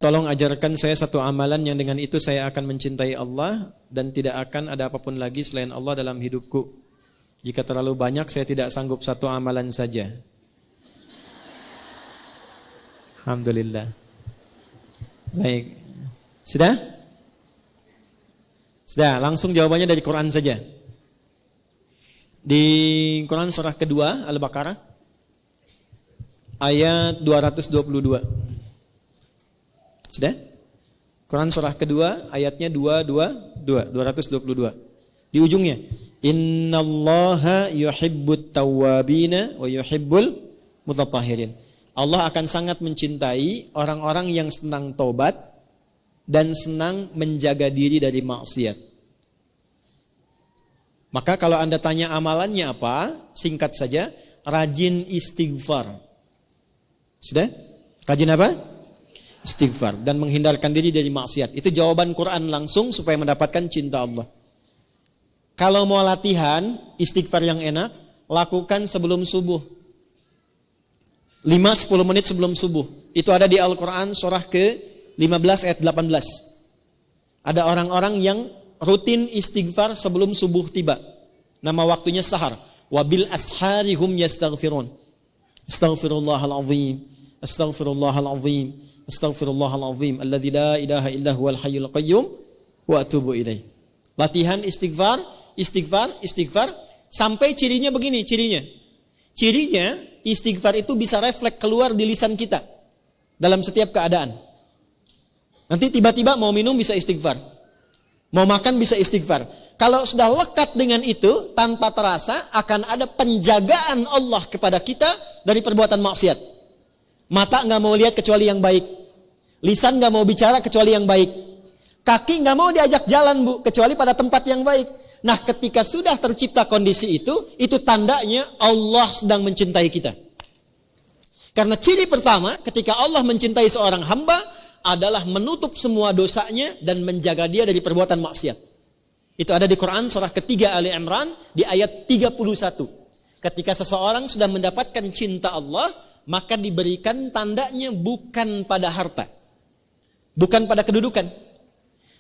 Tolong ajarkan saya satu amalan yang dengan itu saya akan mencintai Allah dan tidak akan ada apapun lagi selain Allah dalam hidupku. Jika terlalu banyak saya tidak sanggup satu amalan saja. Alhamdulillah. Baik. Sudah? Sudah, langsung jawabannya dari Quran saja. Di Quran surah kedua Al-Baqarah ayat 222. Sudah? Quran surah kedua ayatnya 222. Di ujungnya, innallaha yuhibbut tawwabina wa yuhibbul mutatahhirin. Allah akan sangat mencintai orang-orang yang senang taubat dan senang menjaga diri dari maksiat. Maka kalau Anda tanya amalannya apa? Singkat saja, rajin istighfar. Sudah? Rajin apa? Istighfar dan menghindarkan diri dari maksiat. Itu jawaban Quran langsung supaya mendapatkan cinta Allah. Kalau mau latihan istighfar yang enak, lakukan sebelum subuh. 5-10 menit sebelum subuh. Itu ada di Al-Quran surah ke-15 ayat 18. Ada orang-orang yang rutin istighfar sebelum subuh tiba. Nama waktunya sahar. Wabil asharihum yastaghfirun. Astaghfirullahal azim. Astaghfirullahal azim. Astaghfirullahal azim. Alladzi la ilaha illa huwal hayyul qayyum wa atubu ilaih. Latihan istighfar, istighfar sampai cirinya begini, cirinya istighfar itu bisa refleks keluar di lisan kita dalam setiap keadaan. Nanti tiba-tiba mau minum bisa istighfar, mau makan bisa istighfar. Kalau sudah lekat dengan itu, tanpa terasa akan ada penjagaan Allah kepada kita dari perbuatan maksiat. Mata nggak mau lihat kecuali yang baik, lisan nggak mau bicara kecuali yang baik, kaki nggak mau diajak jalan kecuali pada tempat yang baik. Nah, ketika sudah tercipta kondisi itu tandanya Allah sedang mencintai kita. Karena ciri pertama ketika Allah mencintai seorang hamba adalah menutup semua dosanya dan menjaga dia dari perbuatan maksiat. Itu ada di Quran surah ketiga Ali Imran di ayat 31. Ketika seseorang sudah mendapatkan cinta Allah, maka diberikan tandanya bukan pada harta, bukan pada kedudukan.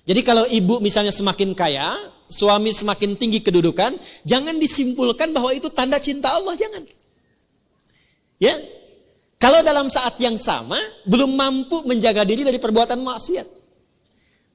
Jadi kalau ibu misalnya semakin kaya, suami semakin tinggi kedudukan, jangan disimpulkan bahwa itu tanda cinta Allah, jangan. Ya. Kalau dalam saat yang sama belum mampu menjaga diri dari perbuatan maksiat.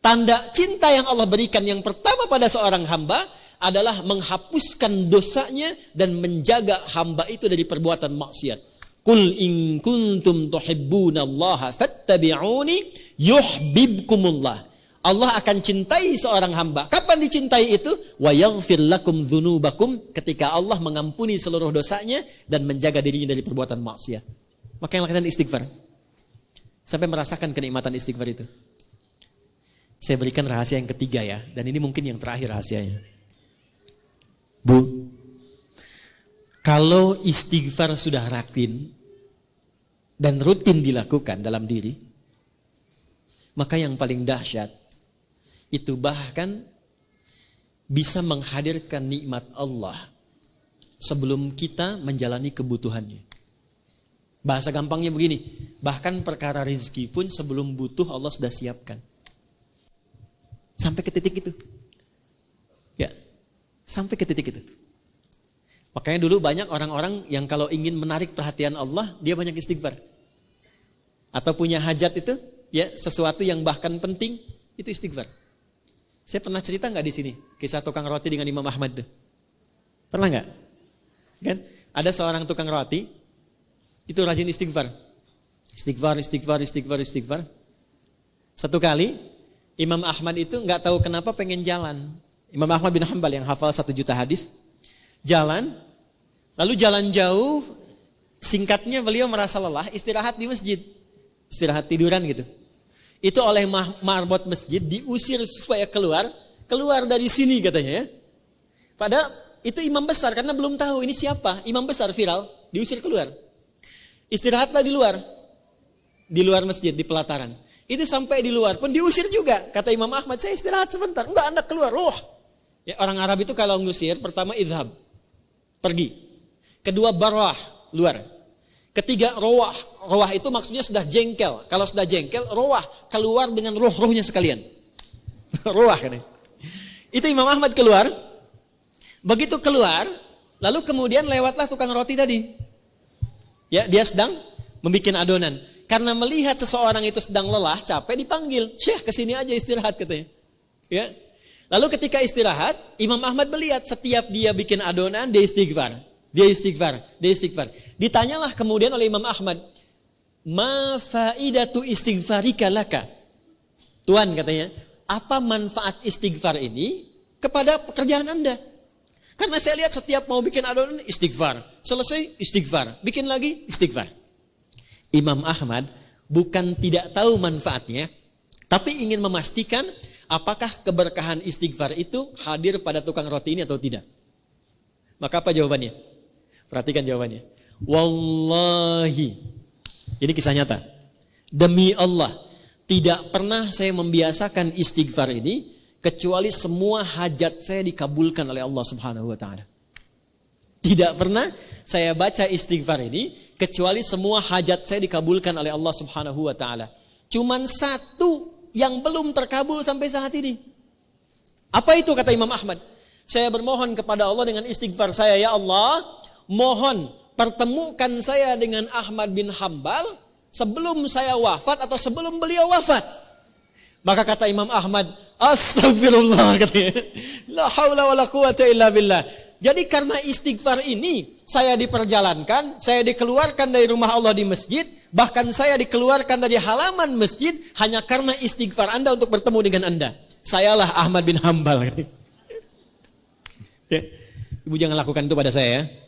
Tanda cinta yang Allah berikan yang pertama pada seorang hamba adalah menghapuskan dosanya dan menjaga hamba itu dari perbuatan maksiat. Qul in kuntum tuhibbunallaha fattabi'uni yuhibbukumullah. Allah akan cintai seorang hamba. Kapan dicintai itu? Wa yaghfir lakum dzunubakum, ketika Allah mengampuni seluruh dosanya dan menjaga dirinya dari perbuatan maksiat. Maka yang lakukan istighfar. Sampai merasakan kenikmatan istighfar itu. Saya berikan rahasia yang ketiga ya, dan ini mungkin yang terakhir rahasianya. Bu, kalau istighfar sudah rutin dan rutin dilakukan dalam diri, maka yang paling dahsyat itu bahkan bisa menghadirkan nikmat Allah sebelum kita menjalani kebutuhannya. Bahasa gampangnya begini, bahkan perkara rezeki pun sebelum butuh Allah sudah siapkan. Sampai ke titik itu. Ya, sampai ke titik itu. Makanya dulu banyak orang-orang yang kalau ingin menarik perhatian Allah, dia banyak istighfar. Atau punya hajat itu, ya sesuatu yang bahkan penting, itu istighfar. Saya pernah cerita nggak di sini kisah tukang roti dengan Imam Ahmad tuh? Pernah nggak? Kan? Ada seorang tukang roti itu rajin istighfar. Istighfar. Satu kali Imam Ahmad itu nggak tahu kenapa pengen jalan. Imam Ahmad bin Hanbal yang hafal 1 juta hadis, jalan, lalu jalan jauh. Singkatnya beliau merasa lelah, istirahat di masjid, istirahat tiduran gitu. Itu oleh marbot masjid diusir supaya keluar dari sini katanya ya. Padahal itu imam besar karena belum tahu ini siapa, imam besar viral, diusir keluar. Istirahatlah di luar masjid, di pelataran. Itu sampai di luar pun diusir juga. Kata Imam Ahmad, saya istirahat sebentar. Enggak, Anda keluar. Ya, orang Arab itu kalau ngusir, pertama idhab, pergi. Kedua barwah, luar. Ketiga, rawah. Rawah itu maksudnya sudah jengkel. Kalau sudah jengkel, rawah keluar dengan roh-rohnya sekalian. Rawah kan. Itu Imam Ahmad keluar. Begitu keluar, lalu kemudian lewatlah tukang roti tadi. Ya, dia sedang membuat adonan. Karena melihat seseorang itu sedang lelah, capek, dipanggil. Syekh, kesini aja istirahat katanya. Ya. Lalu ketika istirahat, Imam Ahmad melihat setiap dia bikin adonan, dia istighfar. Dia istighfar, dia istighfar. Ditanyalah kemudian oleh Imam Ahmad, ma faidatu istighfarika laka? Tuan katanya, apa manfaat istighfar ini kepada pekerjaan Anda? Karena saya lihat setiap mau bikin adonan istighfar, selesai istighfar, bikin lagi istighfar. Imam Ahmad bukan tidak tahu manfaatnya, tapi ingin memastikan apakah keberkahan istighfar itu hadir pada tukang roti ini atau tidak. Maka apa jawabannya? Perhatikan jawabannya. Wallahi, ini kisah nyata. Demi Allah, tidak pernah saya membiasakan istighfar ini kecuali semua hajat saya dikabulkan oleh Allah Subhanahu wa taala. Tidak pernah saya baca istighfar ini kecuali semua hajat saya dikabulkan oleh Allah Subhanahu wa taala. Cuman satu yang belum terkabul sampai saat ini. Apa itu kata Imam Ahmad? Saya bermohon kepada Allah dengan istighfar saya, ya Allah, mohon pertemukan saya dengan Ahmad bin Hambal sebelum saya wafat atau sebelum beliau wafat. Maka kata Imam Ahmad, astagfirullah katanya. La haula wala quwata illa billah. Jadi karena istighfar ini saya diperjalankan, saya dikeluarkan dari rumah Allah di masjid, bahkan saya dikeluarkan dari halaman masjid hanya karena istighfar Anda untuk bertemu dengan Anda. Sayalah Ahmad bin Hambal. Ya. Ibu jangan lakukan itu pada saya ya.